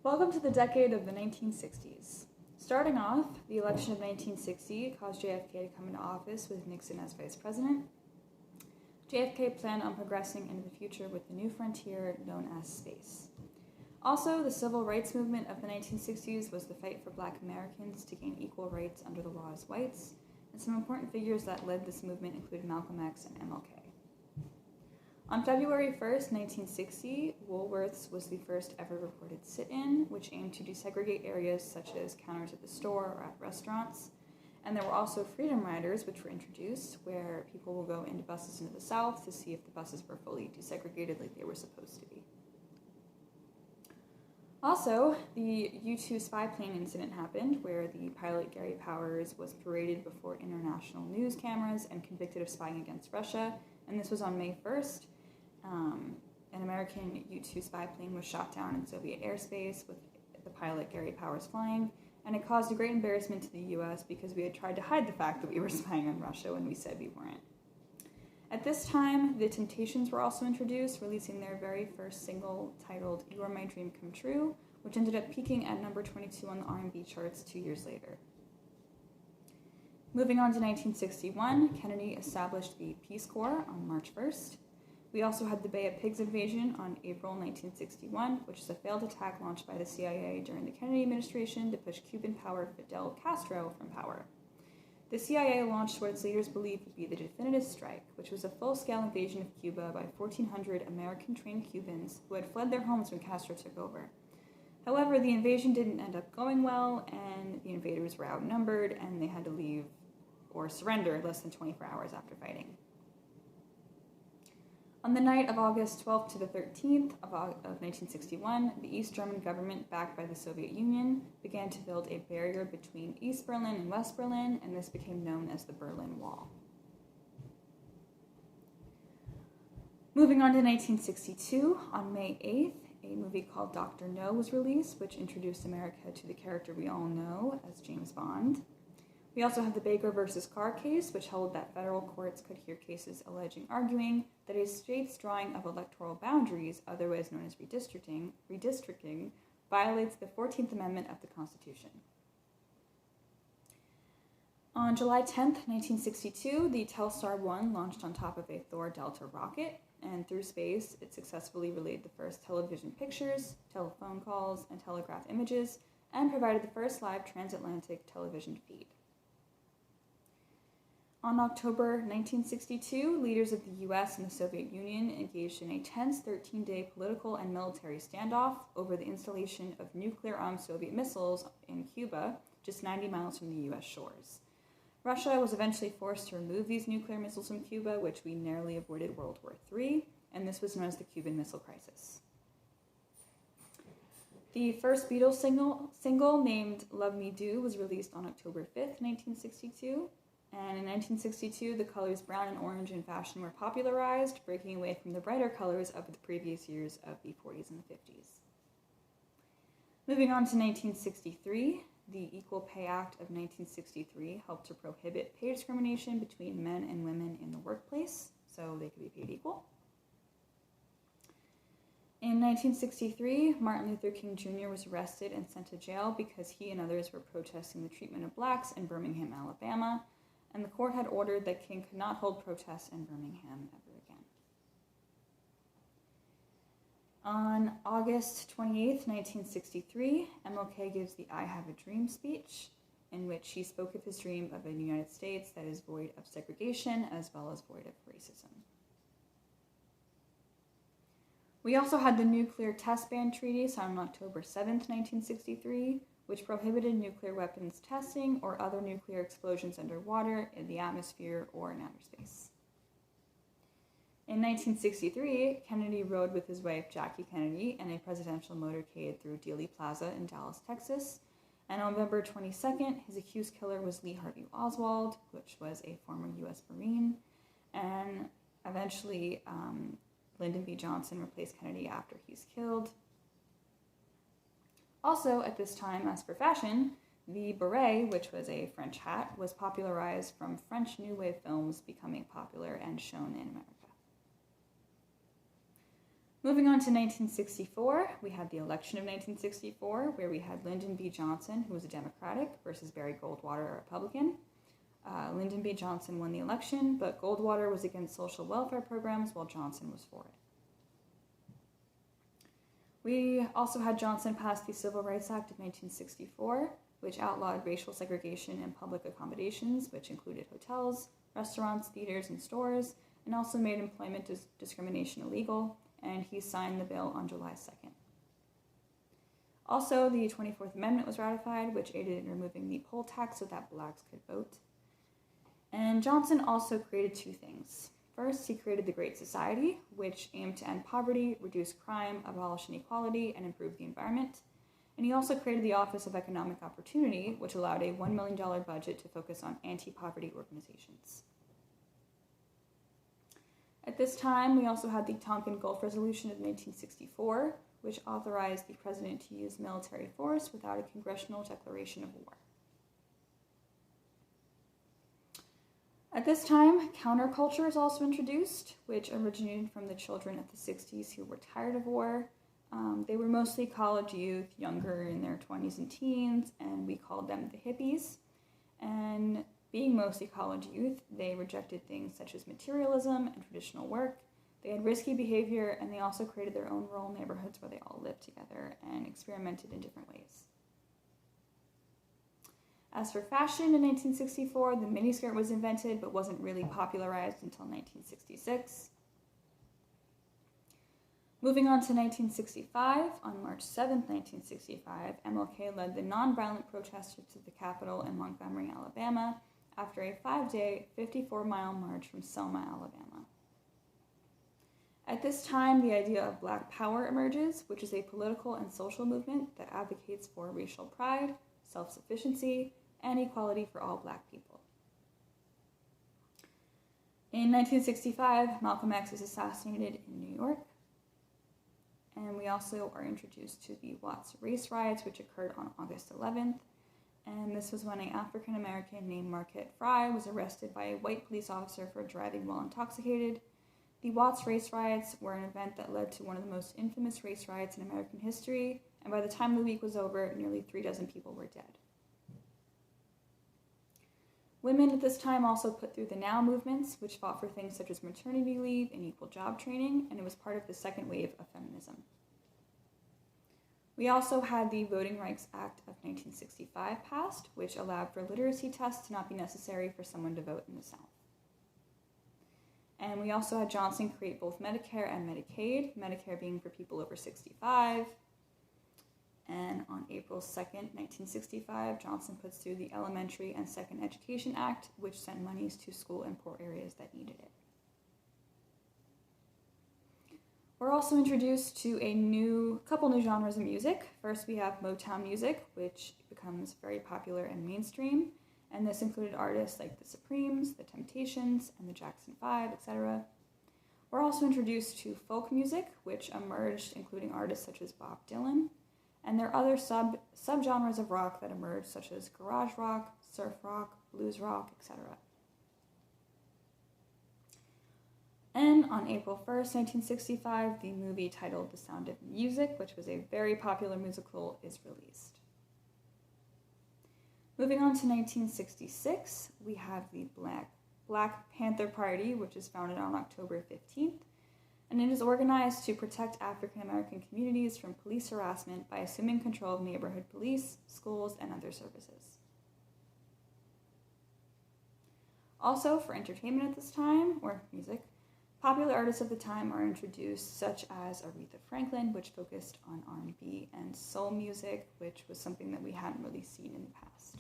Welcome to the decade of the 1960s. Starting off, the election of 1960 caused JFK to come into office with Nixon as vice president. JFK planned on progressing into the future with the new frontier known as space. Also, the civil rights movement of the 1960s was the fight for Black Americans to gain equal rights under the law as whites, and some important figures that led this movement included Malcolm X and MLK. On February 1st, 1960, Woolworth's was the first ever reported sit-in, which aimed to desegregate areas such as counters at the store or at restaurants. And there were also Freedom Riders, which were introduced, where people will go into buses into the South to see if the buses were fully desegregated like they were supposed to be. Also, the U-2 spy plane incident happened, where the pilot Gary Powers was paraded before international news cameras and convicted of spying against Russia, and this was on May 1st. An American U-2 spy plane was shot down in Soviet airspace with the pilot Gary Powers flying, and it caused a great embarrassment to the US because we had tried to hide the fact that we were spying on Russia when we said we weren't. At this time, the Temptations were also introduced, releasing their very first single titled You Are My Dream Come True, which ended up peaking at number 22 on the R&B charts 2 years later. Moving on to 1961, Kennedy established the Peace Corps on March 1st. We also had the Bay of Pigs invasion on April 1961, which is a failed attack launched by the CIA during the Kennedy administration to push Cuban power Fidel Castro from power. The CIA launched what its leaders believed would be the definitive strike, which was a full-scale invasion of Cuba by 1,400 American-trained Cubans who had fled their homes when Castro took over. However, the invasion didn't end up going well, and the invaders were outnumbered, and they had to leave or surrender less than 24 hours after fighting. On the night of August 12th to the 13th of 1961, the East German government, backed by the Soviet Union, began to build a barrier between East Berlin and West Berlin, and this became known as the Berlin Wall. Moving on to 1962, on May 8th, a movie called Dr. No was released, which introduced America to the character we all know as James Bond. We also have the Baker versus Carr case, which held that federal courts could hear cases arguing that a state's drawing of electoral boundaries, otherwise known as redistricting, violates the 14th Amendment of the Constitution. On July 10th, 1962, the Telstar 1 launched on top of a Thor Delta rocket, and through space, it successfully relayed the first television pictures, telephone calls, and telegraph images, and provided the first live transatlantic television feed. On October 1962, leaders of the US and the Soviet Union engaged in a tense 13-day political and military standoff over the installation of nuclear-armed Soviet missiles in Cuba, just 90 miles from the US shores. Russia was eventually forced to remove these nuclear missiles from Cuba, which we narrowly avoided World War III, and this was known as the Cuban Missile Crisis. The first Beatles single named Love Me Do was released on October 5th, 1962. And in 1962, the colors brown and orange in fashion were popularized, breaking away from the brighter colors of the previous years of the 40s and the 50s. Moving on to 1963, the Equal Pay Act of 1963 helped to prohibit pay discrimination between men and women in the workplace, so they could be paid equal. In 1963, Martin Luther King Jr. was arrested and sent to jail because he and others were protesting the treatment of blacks in Birmingham, Alabama, and the court had ordered that King could not hold protests in Birmingham ever again. On August 28th, 1963, MLK gives the I Have a Dream speech, in which he spoke of his dream of a United States that is void of segregation as well as void of racism. We also had the Nuclear Test Ban Treaty signed on October 7th, 1963, which prohibited nuclear weapons testing or other nuclear explosions underwater, in the atmosphere, or in outer space. In 1963, Kennedy rode with his wife Jackie Kennedy in a presidential motorcade through Dealey Plaza in Dallas, Texas, and on November 22nd, his accused killer was Lee Harvey Oswald, which was a former U.S. Marine, and eventually Lyndon B. Johnson replaced Kennedy after he's killed. Also, at this time, as for fashion, the beret, which was a French hat, was popularized from French New Wave films becoming popular and shown in America. Moving on to 1964, we had the election of 1964, where we had Lyndon B. Johnson, who was a Democratic, versus Barry Goldwater, a Republican. Lyndon B. Johnson won the election, but Goldwater was against social welfare programs while Johnson was for it. We also had Johnson pass the Civil Rights Act of 1964, which outlawed racial segregation in public accommodations, which included hotels, restaurants, theaters, and stores, and also made employment discrimination illegal, and he signed the bill on July 2nd. Also, the 24th Amendment was ratified, which aided in removing the poll tax so that blacks could vote. And Johnson also created two things. First, he created the Great Society, which aimed to end poverty, reduce crime, abolish inequality, and improve the environment. And he also created the Office of Economic Opportunity, which allowed a $1 million budget to focus on anti-poverty organizations. At this time, we also had the Tonkin Gulf Resolution of 1964, which authorized the president to use military force without a congressional declaration of war. At this time, counterculture is also introduced, which originated from the children of the 60s who were tired of war. They were mostly college youth, younger in their 20s and teens, and we called them the hippies. And being mostly college youth, they rejected things such as materialism and traditional work. They had risky behavior, and they also created their own rural neighborhoods where they all lived together and experimented in different ways. As for fashion, in 1964, the miniskirt was invented but wasn't really popularized until 1966. Moving on to 1965, on March 7th, 1965, MLK led the nonviolent protesters to the Capitol in Montgomery, Alabama, after a 5-day, 54-mile march from Selma, Alabama. At this time, the idea of Black Power emerges, which is a political and social movement that advocates for racial pride, self-sufficiency, and equality for all Black people. In 1965, Malcolm X is assassinated in New York. And we also are introduced to the Watts race riots, which occurred on August 11th. And this was when an African American named Marquette Fry was arrested by a white police officer for driving while intoxicated. The Watts race riots were an event that led to one of the most infamous race riots in American history, and by the time the week was over, nearly 36 people were dead. Women at this time also put through the NOW movements, which fought for things such as maternity leave and equal job training, and it was part of the second wave of feminism. We also had the Voting Rights Act of 1965 passed, which allowed for literacy tests to not be necessary for someone to vote in the South. And we also had Johnson create both Medicare and Medicaid, Medicare being for people over 65. And on April 2nd, 1965, Johnson puts through the Elementary and Second Education Act, which sent monies to school in poor areas that needed it. We're also introduced to a couple new genres of music. First, we have Motown music, which becomes very popular and mainstream. And this included artists like the Supremes, the Temptations, and the Jackson 5, etc. We're also introduced to folk music, which emerged, including artists such as Bob Dylan. And there are other subgenres of rock that emerged, such as garage rock, surf rock, blues rock, etc. And on April 1st, 1965, the movie titled The Sound of Music, which was a very popular musical, is released. Moving on to 1966, we have the Black Panther Party, which is founded on October 15th, and it is organized to protect African American communities from police harassment by assuming control of neighborhood police, schools, and other services. Also, for entertainment at this time, or music, popular artists of the time are introduced, such as Aretha Franklin, which focused on R&B, and soul music, which was something that we hadn't really seen in the past.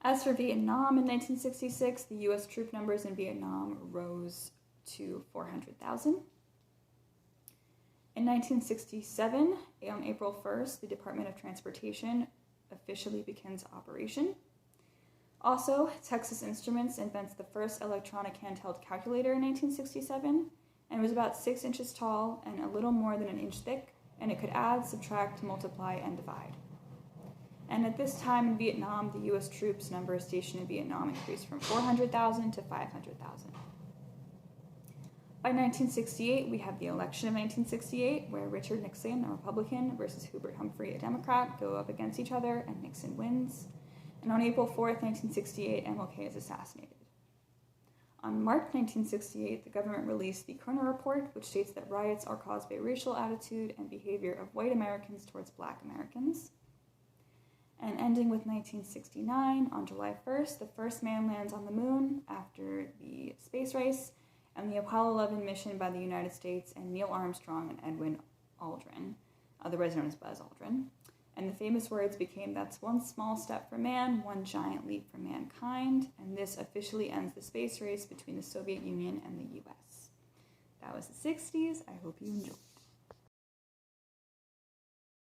As for Vietnam in 1966, the U.S. troop numbers in Vietnam rose to 400,000. In 1967, on April 1st, the Department of Transportation officially begins operation. Also, Texas Instruments invents the first electronic handheld calculator in 1967, and it was about 6 inches tall and a little more than an inch thick, and it could add, subtract, multiply, and divide. And at this time in Vietnam, the U.S. troops numbers stationed in Vietnam increased from 400,000 to 500,000. By 1968, we have the election of 1968, where Richard Nixon, a Republican, versus Hubert Humphrey, a Democrat, go up against each other, and Nixon wins. And on April 4th, 1968, MLK is assassinated. On March 1968, the government released the Kerner Report, which states that riots are caused by racial attitude and behavior of white Americans towards black Americans. And ending with 1969, on July 1st, the first man lands on the moon after the space race, and the Apollo 11 mission by the United States and Neil Armstrong and Edwin Aldrin, otherwise known as Buzz Aldrin. And the famous words became, "That's one small step for man, one giant leap for mankind," and this officially ends the space race between the Soviet Union and the US. That was the 60s. I hope you enjoyed.